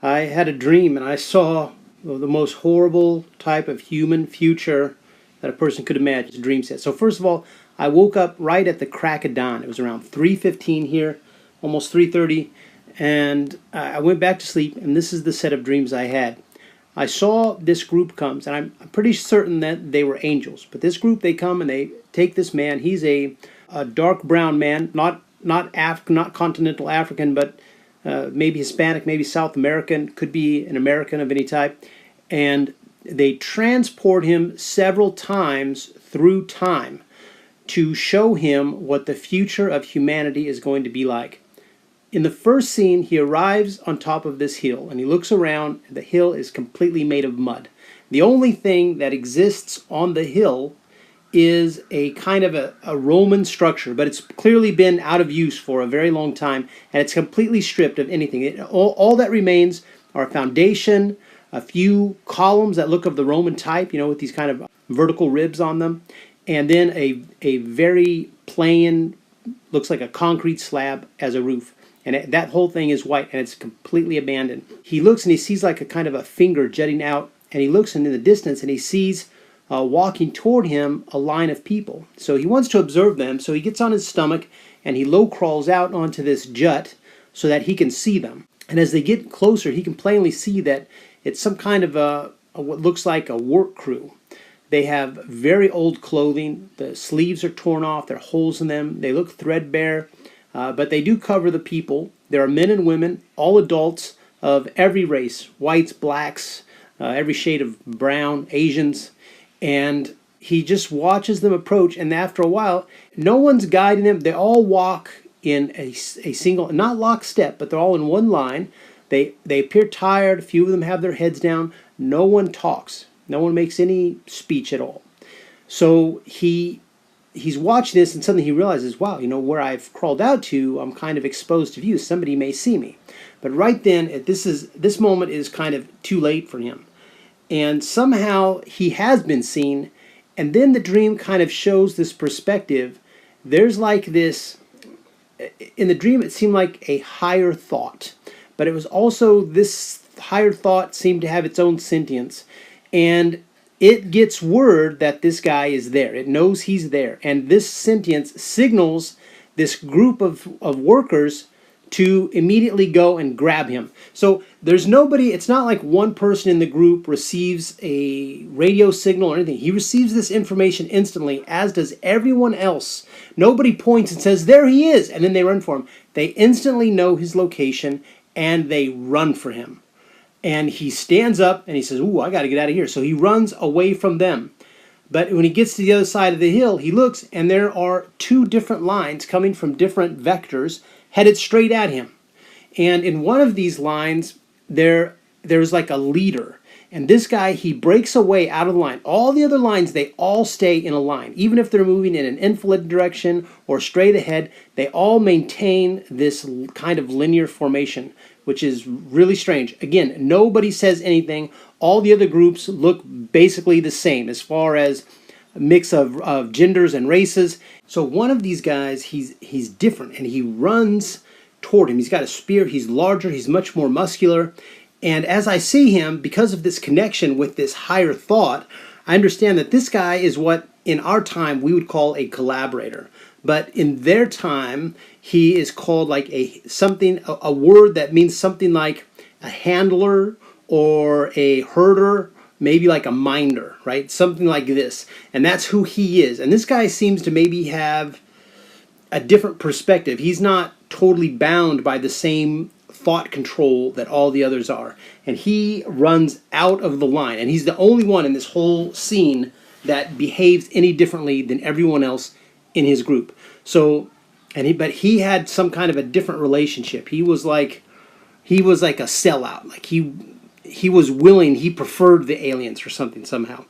I had a dream and I saw the most horrible type of human future that a person could imagine. Dream set. So first of all, I woke up right at the crack of dawn. It was around 3:15 here, almost 3:30, and I went back to sleep. And this is the set of dreams I had. I saw this group comes, and I'm pretty certain that they were angels. But this group, they come and they take this man. He's a dark brown man, not continental African, but maybe Hispanic, maybe South American, could be an American of any type. And they transport him several times through time to show him what the future of humanity is going to be like. In the first scene, he arrives on top of this hill, and he looks around. The hill is completely made of mud. The only thing that exists on the hill is a kind of a Roman structure, but it's clearly been out of use for a very long time, and it's completely stripped of anything. All that remains are a foundation, a few columns that look of the Roman type, with these kind of vertical ribs on them, and then a very plain, looks like a concrete slab as a roof. And that whole thing is white, and it's completely abandoned. He looks and he sees like a kind of a finger jutting out, and he looks in the distance and he sees walking toward him a line of people. So he wants to observe them, so he gets on his stomach and he low crawls out onto this jut so that he can see them. And as they get closer, he can plainly see that it's some kind of what looks like a work crew. They have very old clothing. The sleeves are torn off. There are holes in them. They look threadbare. But they do cover the people. There are men and women, all adults of every race, whites, blacks, every shade of brown, Asians. And he just watches them approach, and after a while, no one's guiding them. They all walk in a single, not lockstep, but they're all in one line. They appear tired. A few of them have their heads down. No one talks. No one makes any speech at all. So he's watching this, and suddenly he realizes, wow, where I've crawled out to, I'm kind of exposed to view. Somebody may see me. But right then, this moment is kind of too late for him. And somehow he has been seen, and then the dream kind of shows this perspective. There's like this, in the dream it seemed like a higher thought, but it was also, this higher thought seemed to have its own sentience. And it gets word that this guy is there. It knows he's there. And this sentience signals this group of workers to immediately go and grab him. So there's nobody, it's not like one person in the group receives a radio signal or anything. He receives this information instantly, as does everyone else. Nobody points and says, there he is, and then they run for him. They instantly know his location, and they run for him. And he stands up and he says, ooh, I got to get out of here. So he runs away from them. But when he gets to the other side of the hill, he looks, and there are two different lines coming from different vectors headed straight at him. And in one of these lines, there's like a leader. And this guy, he breaks away out of the line. All the other lines, they all stay in a line. Even if they're moving in an infrared direction or straight ahead, they all maintain this kind of linear formation, which is really strange. Again, nobody says anything. All the other groups look basically the same as far as a mix of genders and races. So one of these guys, he's different, and he runs toward him. He's got a spear. He's larger. He's much more muscular. And as I see him, because of this connection with this higher thought, I understand that this guy is what in our time we would call a collaborator. But in their time, he is called like a word that means something like a handler or a herder, maybe like a minder, right? Something like this. And that's who he is. And this guy seems to maybe have a different perspective. He's not totally bound by the same thought control that all the others are. And he runs out of the line. And he's the only one in this whole scene that behaves any differently than everyone else in his group. So, but he had some kind of a different relationship. He was like a sellout. Like he was willing, he preferred the aliens or something somehow.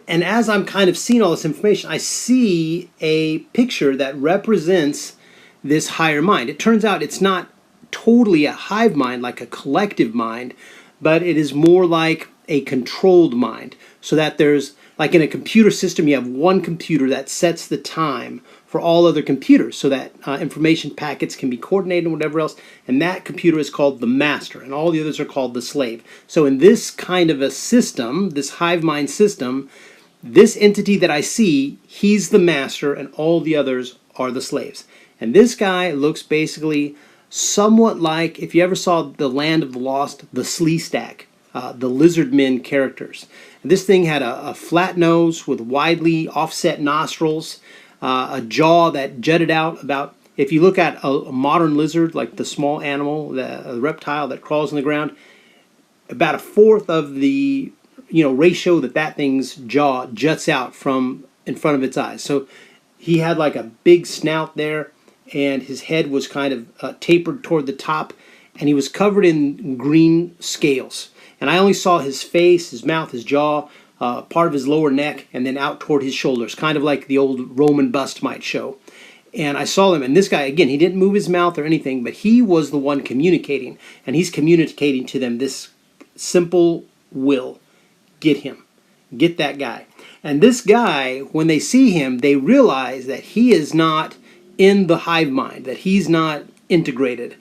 And as I'm kind of seeing all this information, I see a picture that represents this higher mind. It turns out it's not totally a hive mind, like a collective mind, but it is more like a controlled mind. So that there's, like in a computer system, you have one computer that sets the time for all other computers so that information packets can be coordinated and whatever else. And that computer is called the master, and all the others are called the slave. So in this kind of a system, this hive mind system, this entity that I see, he's the master and all the others are the slaves. And this guy looks basically somewhat like, if you ever saw The Land of the Lost, the Sleestack, the lizard men characters. And this thing had a flat nose with widely offset nostrils, a jaw that jutted out about, if you look at a modern lizard, like the small animal, the reptile that crawls on the ground, about a fourth of the ratio that thing's jaw juts out from in front of its eyes. So he had like a big snout there, and his head was kind of tapered toward the top, and he was covered in green scales. And I only saw his face, his mouth, his jaw, part of his lower neck, and then out toward his shoulders, kind of like the old Roman bust might show. And I saw him, and this guy, again, he didn't move his mouth or anything, but he was the one communicating, and he's communicating to them this simple will: get him, get that guy. And this guy, when they see him, they realize that he is not in the hive mind, that he's not integrated.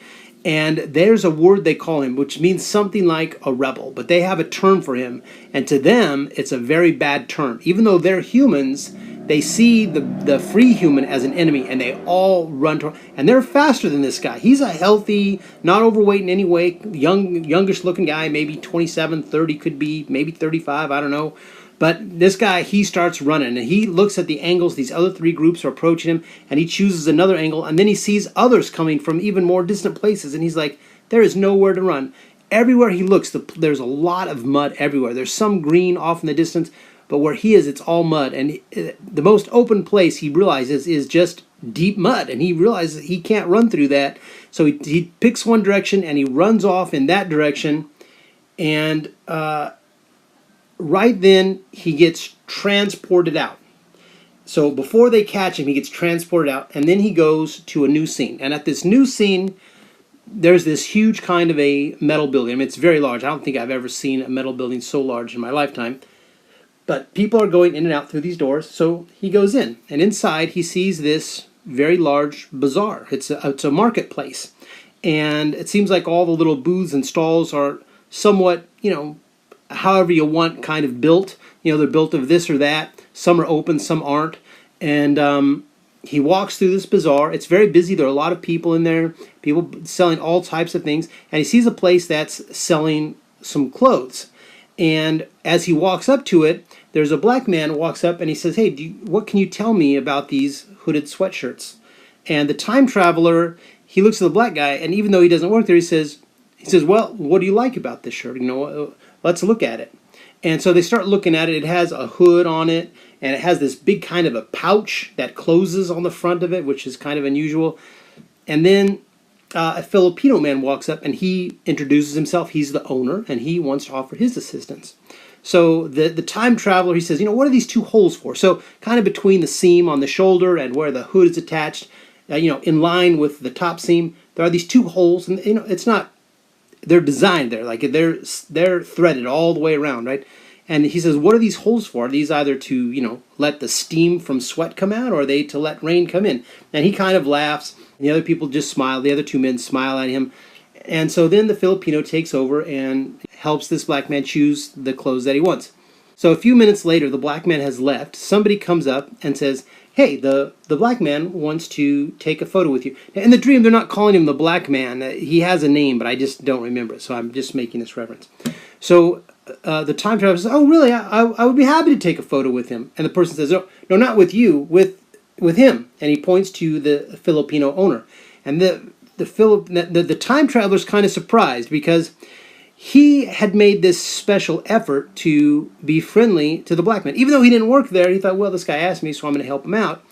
And there's a word they call him, which means something like a rebel, but they have a term for him, and to them, it's a very bad term. Even though they're humans, they see the free human as an enemy, and they all run to, and they're faster than this guy. He's a healthy, not overweight in any way, youngish looking guy, maybe 27, 30 could be, maybe 35, I don't know. But this guy, he starts running, and he looks at the angles. These other three groups are approaching him, and he chooses another angle, and then he sees others coming from even more distant places, and he's like, there is nowhere to run. Everywhere he looks, there's a lot of mud everywhere. There's some green off in the distance, but where he is, it's all mud. And the most open place, he realizes, is just deep mud, and he realizes he can't run through that. So he picks one direction, and he runs off in that direction, and right then, he gets transported out. So before they catch him, he gets transported out, and then he goes to a new scene. And at this new scene, there's this huge kind of a metal building. I mean, it's very large. I don't think I've ever seen a metal building so large in my lifetime. But people are going in and out through these doors, so he goes in. And inside, he sees this very large bazaar. It's a marketplace. And it seems like all the little booths and stalls are somewhat, however you want, kind of built. They're built of this or that. Some are open, some aren't. And he walks through this bazaar. It's very busy. There are a lot of people in there, people selling all types of things. And he sees a place that's selling some clothes. And as he walks up to it, there's a black man who walks up and he says, hey, what can you tell me about these hooded sweatshirts? And the time traveler, he looks at the black guy, and even though he doesn't work there, he says, well, what do you like about this shirt? Let's look at it. And so they start looking at it. It has a hood on it, and it has this big kind of a pouch that closes on the front of it, which is kind of unusual. And then a Filipino man walks up, and he introduces himself. He's the owner, and he wants to offer his assistance. So the time traveler, he says, what are these two holes for? So kind of between the seam on the shoulder and where the hood is attached, in line with the top seam, there are these two holes, and it's not. They're designed there, like they're threaded all the way around, right? And he says, what are these holes for? Are these either to, let the steam from sweat come out, or are they to let rain come in? And he kind of laughs, and the other people just smile. The other two men smile at him. And so then the Filipino takes over and helps this black man choose the clothes that he wants. So a few minutes later, the black man has left. Somebody comes up and says, hey, the black man wants to take a photo with you. In the dream, they're not calling him the black man. He has a name, but I just don't remember it, so I'm just making this reference. So the time traveler says, oh, really? I would be happy to take a photo with him. And the person says, no, not with you, with him. And he points to the Filipino owner. And the time traveler's kind of surprised because he had made this special effort to be friendly to the black man. Even though he didn't work there, he thought, well, this guy asked me, so I'm going to help him out.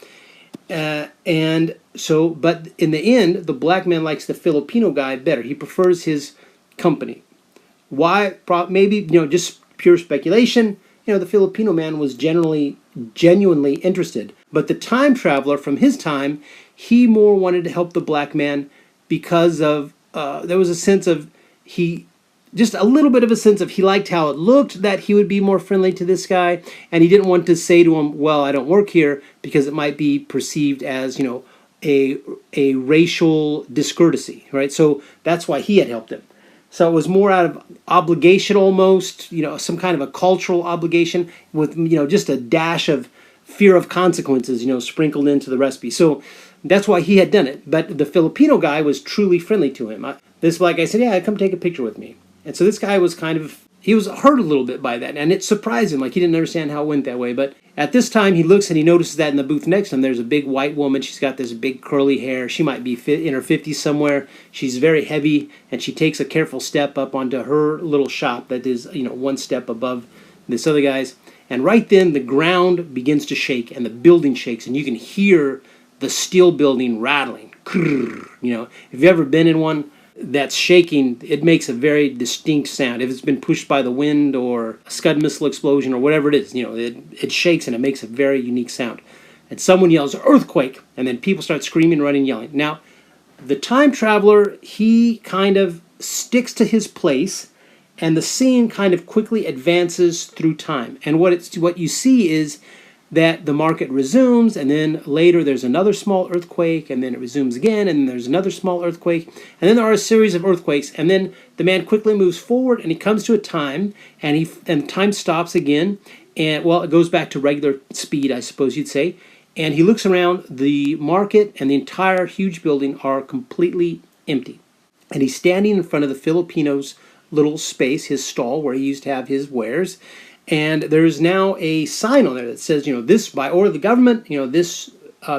And so, but in the end, the black man likes the Filipino guy better. He prefers his company. Why? Maybe, just pure speculation. The Filipino man was genuinely interested. But the time traveler from his time, he more wanted to help the black man because of, there was a sense of, he just a little bit of a sense of he liked how it looked, that he would be more friendly to this guy, and he didn't want to say to him, well, I don't work here, because it might be perceived as, you know, a racial discourtesy, right? So that's why he had helped him. So it was more out of obligation almost, you know, some kind of a cultural obligation with, you know, just a dash of fear of consequences, you know, sprinkled into the recipe. So that's why he had done it. But the Filipino guy was truly friendly to him. This black guy said, yeah, come take a picture with me. And so this guy was kind of, he was hurt a little bit by that. And it surprised him. Like, he didn't understand how it went that way. But at this time, he looks and he notices that in the booth next to him, there's a big white woman. She's got this big curly hair. She might be in her 50s somewhere. She's very heavy. And she takes a careful step up onto her little shop that is, you know, one step above this other guy's. And right then, the ground begins to shake and the building shakes. And you can hear the steel building rattling. You know, if you've ever been in one that's shaking, it makes a very distinct sound. If it's been pushed by the wind or a Scud missile explosion or whatever it is, you know, it shakes and it makes a very unique sound. And someone yells, earthquake, and then people start screaming, running, yelling. Now, the time traveler, he kind of sticks to his place, and the scene kind of quickly advances through time. And what you see is that the market resumes, and then later there's another small earthquake, and then it resumes again, and then there's another small earthquake, and then there are a series of earthquakes, and then the man quickly moves forward, and he comes to a time, and time stops again, and, well, it goes back to regular speed, I suppose you'd say, and he looks around. The market and the entire huge building are completely empty, and he's standing in front of the Filipino's little space, his stall, where he used to have his wares. And there's now a sign on there that says, you know, this by order of the government, you know, this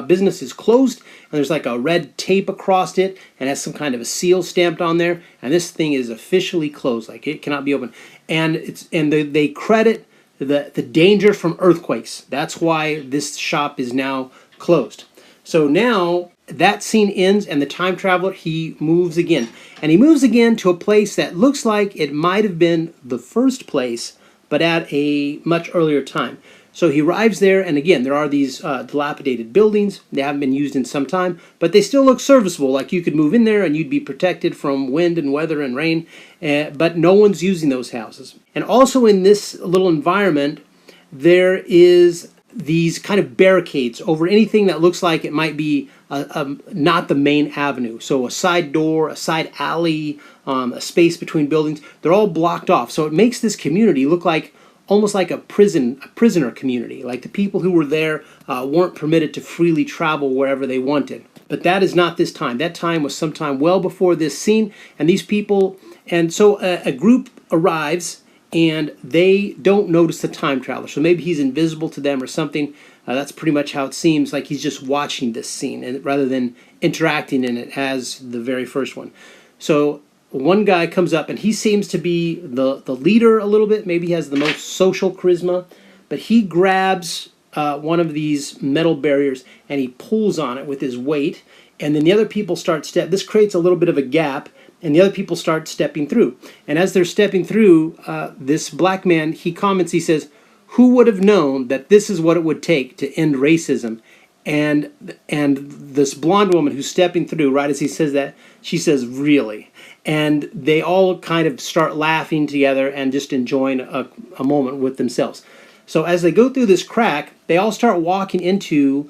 business is closed. And there's like a red tape across it and has some kind of a seal stamped on there. And this thing is officially closed, like it cannot be opened. And they credit the danger from earthquakes. That's why this shop is now closed. So now that scene ends, and the time traveler, he moves again. And he moves again to a place that looks like it might have been the first place, but at a much earlier time. So he arrives there, and again, there are these dilapidated buildings. They haven't been used in some time, but they still look serviceable. Like, you could move in there and you'd be protected from wind and weather and rain, but no one's using those houses. And also in this little environment, there is these kind of barricades over anything that looks like it might be not the main avenue. So a side door, a side alley, a space between buildings, they're all blocked off. So it makes this community look like almost like a prisoner community. Like the people who were there weren't permitted to freely travel wherever they wanted. But that is not this time. That time was sometime well before this scene. And these people, and so a group arrives, and they don't notice the time traveler. So maybe he's invisible to them or something. That's pretty much how it seems, like he's just watching this scene and rather than interacting in it as the very first one. So one guy comes up, and he seems to be the leader a little bit. Maybe he has the most social charisma. But he grabs one of these metal barriers, and he pulls on it with his weight. And then the other people start this creates a little bit of a gap, and the other people start stepping through. And as they're stepping through, this black man, he comments, he says, who would have known that this is what it would take to end racism? And this blonde woman who's stepping through, right as he says that, she says, really? And they all kind of start laughing together and just enjoying a moment with themselves. So as they go through this crack, they all start walking into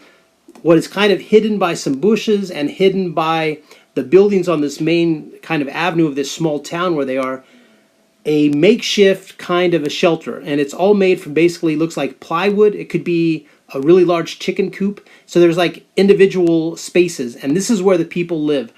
what is kind of hidden by some bushes and hidden by the buildings on this main kind of avenue of this small town where they are, a makeshift kind of a shelter. And it's all made from basically looks like plywood. It could be a really large chicken coop. So there's like individual spaces, and this is where the people live.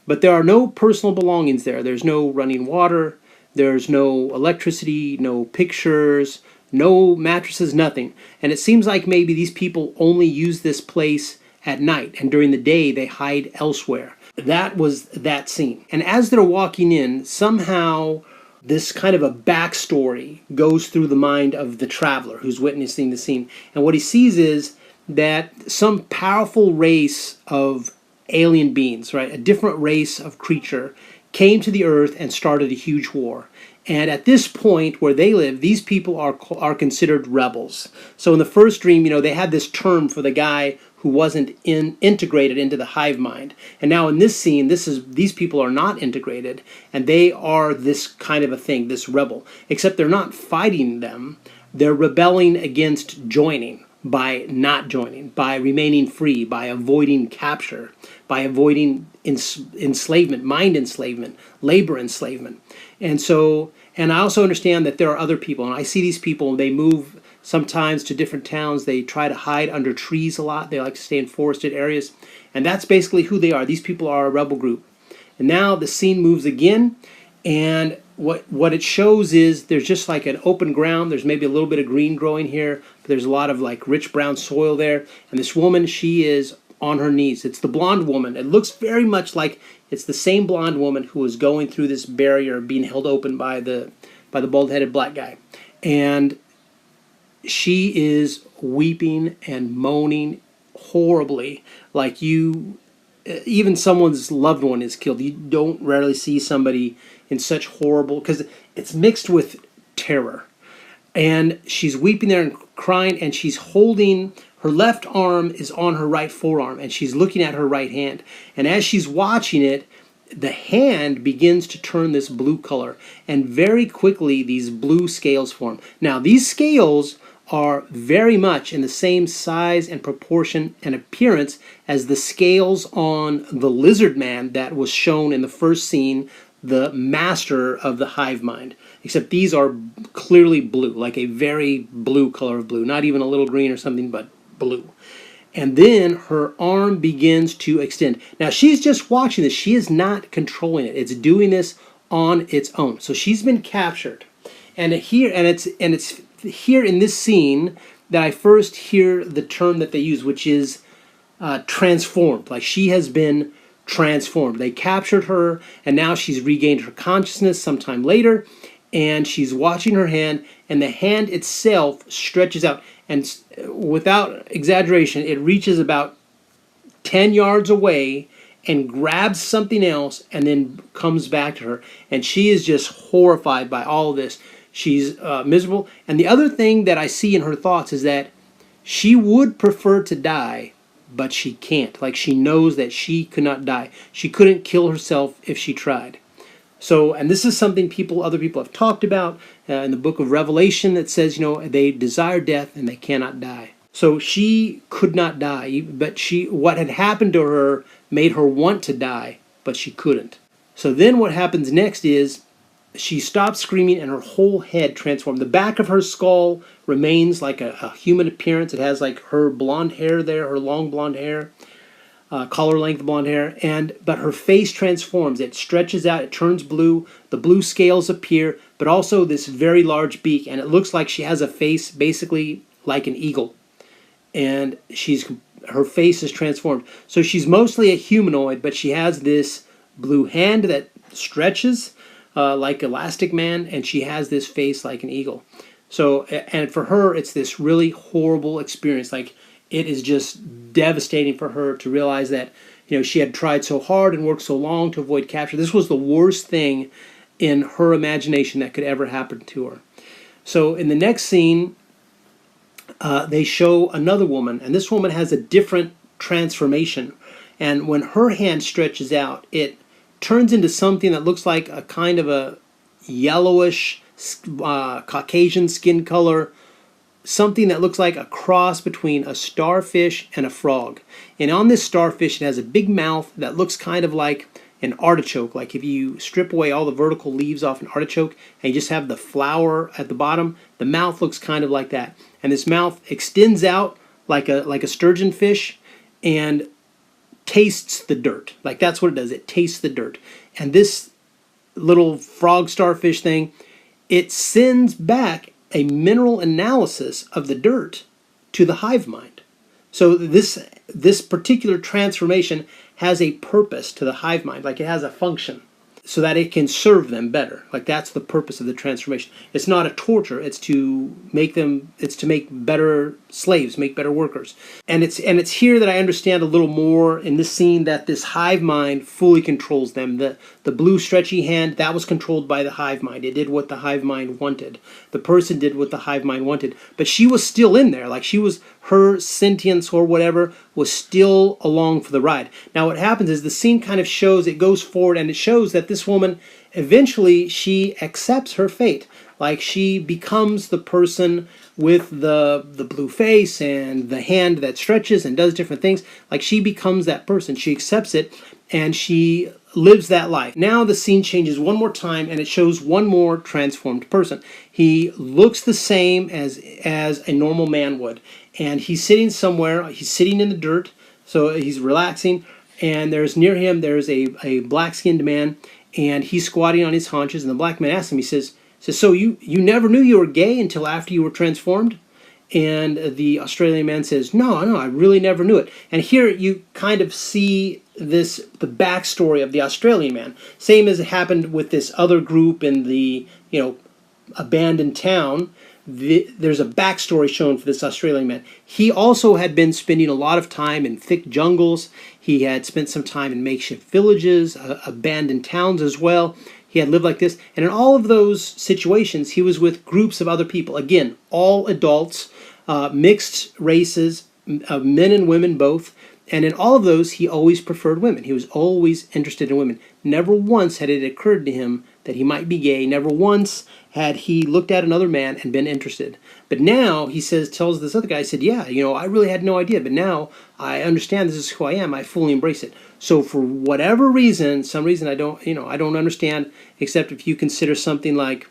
But there are no personal belongings there. There's no running water. There's no electricity, no pictures, no mattresses, nothing. And it seems like maybe these people only use this place at night, and during the day they hide elsewhere. That was that scene. And as they're walking in, somehow this kind of a backstory goes through the mind of the traveler who's witnessing the scene. And what he sees is that some powerful race of alien beings, right, a different race of creature, came to the earth and started a huge war. And at this point where they live, these people are considered rebels. So in the first dream, they had this term for the guy who wasn't integrated into the hive mind. And now in this scene, these people are not integrated, and they are this kind of a thing, this rebel. Except they're not fighting them, they're rebelling against joining by not joining, by remaining free, by avoiding capture, by avoiding enslavement, mind enslavement, labor enslavement. And I also understand that there are other people, and I see these people, and they move sometimes to different towns. They try to hide under trees a lot. They like to stay in forested areas. And that's basically who they are. These people are a rebel group. And now the scene moves again, and what it shows is there's just like an open ground. There's maybe a little bit of green growing here, but there's a lot of like rich brown soil there. And this woman, she is on her knees. It's the blonde woman. It looks very much like it's the same blonde woman who was going through this barrier, being held open by the bald-headed black guy. And she is weeping and moaning horribly, like even someone's loved one is killed. You don't rarely see somebody in such horrible, because it's mixed with terror. And she's weeping there and crying, and she's holding, her left arm is on her right forearm, and she's looking at her right hand. And as she's watching it, the hand begins to turn this blue color, and very quickly these blue scales form. Now these scales are very much in the same size and proportion and appearance as the scales on the lizard man that was shown in the first scene, the master of the hive mind. Except these are clearly blue, like a very blue color of blue, not even a little green or something, but blue. And then her arm begins to extend. Now she's just watching this. She is not controlling it. It's doing this on its own. So she's been captured. And it's here in this scene that I first hear the term that they use, which is transformed. Like she has been transformed. They captured her, and now she's regained her consciousness sometime later, and she's watching her hand, and the hand itself stretches out. And without exaggeration, it reaches about 10 yards away and grabs something else and then comes back to her. And she is just horrified by all of this. She's miserable. And the other thing that I see in her thoughts is that she would prefer to die, but she can't. Like she knows that she could not die. She couldn't kill herself if she tried. So, and this is something other people have talked about in the book of Revelation that says, they desire death and they cannot die. So she could not die, but what had happened to her made her want to die, but she couldn't. So then what happens next is she stops screaming and her whole head transformed. The back of her skull remains like a human appearance. It has like her blonde hair there, her long blonde hair. Collar length blonde hair, but her face transforms. It stretches out, it turns blue, the blue scales appear, but also this very large beak, and it looks like she has a face basically like an eagle. And her face is transformed. So she's mostly a humanoid, but she has this blue hand that stretches like Elastic Man, and she has this face like an eagle. So, and for her, it's this really horrible experience. Like, it is just devastating for her to realize that, she had tried so hard and worked so long to avoid capture. This was the worst thing in her imagination that could ever happen to her. So in the next scene, they show another woman, and this woman has a different transformation. And when her hand stretches out, it turns into something that looks like a kind of a yellowish, Caucasian skin color, something that looks like a cross between a starfish and a frog. And on this starfish, it has a big mouth that looks kind of like an artichoke. Like if you strip away all the vertical leaves off an artichoke and you just have the flower at the bottom, the mouth looks kind of like that. And this mouth extends out like a sturgeon fish and tastes the dirt. Like that's what it does. It tastes the dirt. And this little frog starfish thing, it sends back a mineral analysis of the dirt to the hive mind. So this particular transformation has a purpose to the hive mind, like it has a function. so that it can serve them better. Like, that's the purpose of the transformation. It's not a torture. It's to make them. It's to make better slaves, make better workers. And it's here that I understand a little more in this scene that this hive mind fully controls them. The blue stretchy hand, that was controlled by the hive mind. It did what the hive mind wanted. The person did what the hive mind wanted. But she was still in there. Like, her sentience or whatever was still along for the ride. Now what happens is the scene kind of shows, it goes forward and it shows that this woman, eventually she accepts her fate. Like, she becomes the person with the blue face and the hand that stretches and does different things. Like, she becomes that person. She accepts it and she lives that life. Now the scene changes one more time and it shows one more transformed person. He looks the same as a normal man would. And he's sitting somewhere, he's sitting in the dirt, so he's relaxing, and near him there's a black-skinned man, and he's squatting on his haunches, and the black man asks him, he says, so you never knew you were gay until after you were transformed? And the Australian man says, no, I really never knew it. And here you kind of see the backstory of the Australian man. Same as it happened with this other group in the, abandoned town. There's a backstory shown for this Australian man. He also had been spending a lot of time in thick jungles. He had spent some time in makeshift villages, abandoned towns as well. He had lived like this. And in all of those situations, he was with groups of other people. Again, all adults, mixed races, men and women both. And in all of those, he always preferred women. He was always interested in women. Never once had it occurred to him that he might be gay. Never once had he looked at another man and been interested. But now he tells this other guy, he said, yeah, I really had no idea, but now I understand this is who I am. I fully embrace it. So for whatever reason, some reason I don't understand, except if you consider something like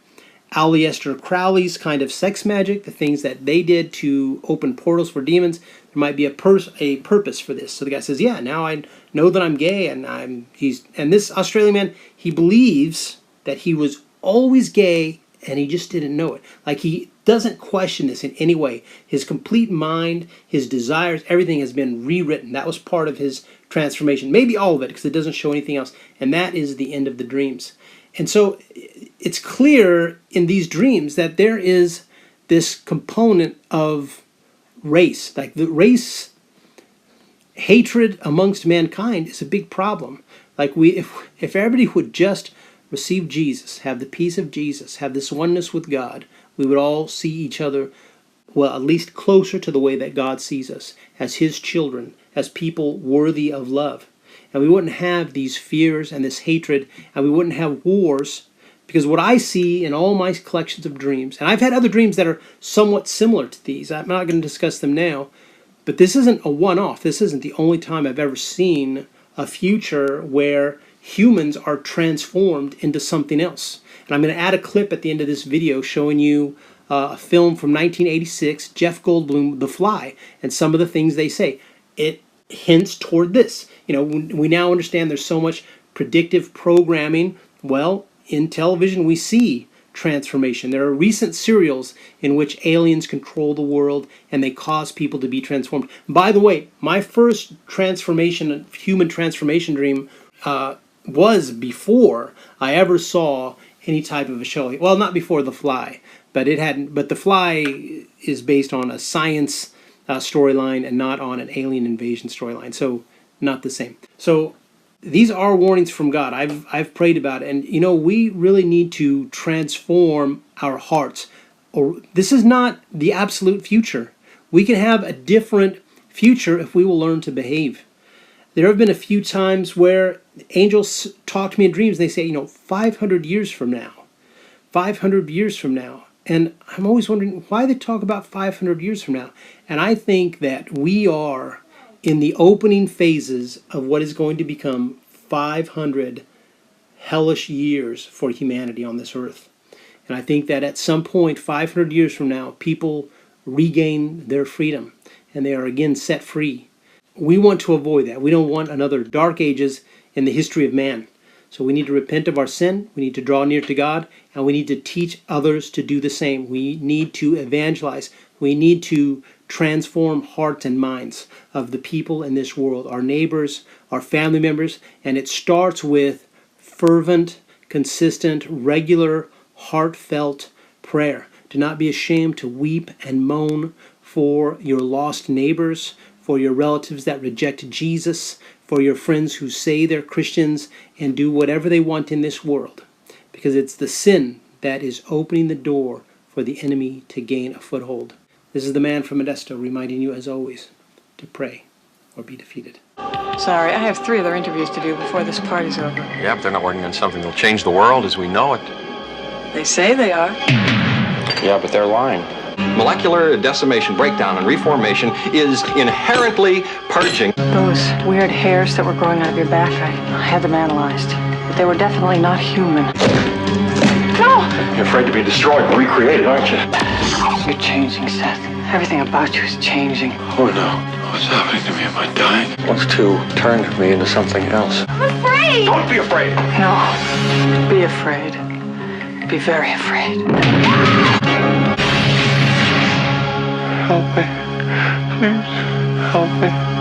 Aleister Crowley's kind of sex magic, the things that they did to open portals for demons, there might be a purpose for this. So the guy says, yeah, now I know that I'm gay, and this Australian man, he believes that he was always gay and he just didn't know it. Like, he doesn't question this in any way. His complete mind, his desires, everything has been rewritten. That was part of his transformation. Maybe all of it, because it doesn't show anything else. And that is the end of the dreams. And so it's clear in these dreams that there is this component of race. Like, the race hatred amongst mankind is a big problem. Like, if everybody would just receive Jesus, have the peace of Jesus, have this oneness with God, we would all see each other, well, at least closer to the way that God sees us, as His children, as people worthy of love. And we wouldn't have these fears and this hatred, and we wouldn't have wars, because what I see in all my collections of dreams, and I've had other dreams that are somewhat similar to these, I'm not going to discuss them now, but this isn't a one-off. This isn't the only time I've ever seen a future where humans are transformed into something else. And I'm going to add a clip at the end of this video showing you a film from 1986, Jeff Goldblum, The Fly, and some of the things they say. It hints toward this. We now understand there's so much predictive programming. Well, in television we see transformation. There are recent serials in which aliens control the world and they cause people to be transformed. By the way, my first human transformation dream was before I ever saw any type of a show. Well, not before The Fly, but it hadn't. But The Fly is based on a science storyline and not on an alien invasion storyline, so not the same. So these are warnings from God. I've prayed about it, and we really need to transform our hearts. Or this is not the absolute future. We can have a different future if we will learn to behave. There have been a few times where angels talk to me in dreams, and they say, 500 years from now, 500 years from now. And I'm always wondering why they talk about 500 years from now. And I think that we are in the opening phases of what is going to become 500 hellish years for humanity on this earth. And I think that at some point, 500 years from now, people regain their freedom and they are again set free. We want to avoid that. We don't want another dark ages in the history of man. So we need to repent of our sin, we need to draw near to God, and we need to teach others to do the same. We need to evangelize. We need to transform hearts and minds of the people in this world, our neighbors, our family members, and it starts with fervent consistent, regular, heartfelt prayer. Do not be ashamed to weep and moan for your lost neighbors, for your relatives that reject Jesus, for your friends who say they're Christians and do whatever they want in this world, because it's the sin that is opening the door for the enemy to gain a foothold. This is the man from Modesto reminding you, as always, to pray or be defeated. Sorry, I have 3 other interviews to do before this party's over. Yeah, but they're not working on something that'll change the world as we know it. They say they are. Yeah, but they're lying. Molecular decimation, breakdown, and reformation is inherently purging. Those weird hairs that were growing out of your back, I had them analyzed. But they were definitely not human. No! You're afraid to be destroyed and recreated, aren't you? You're changing, Seth. Everything about you is changing. Oh, no. What's happening to me? Am I dying? Wants to turn me into something else. I'm afraid! Don't be afraid! No. Be afraid. Be very afraid. Help me. Please, help me.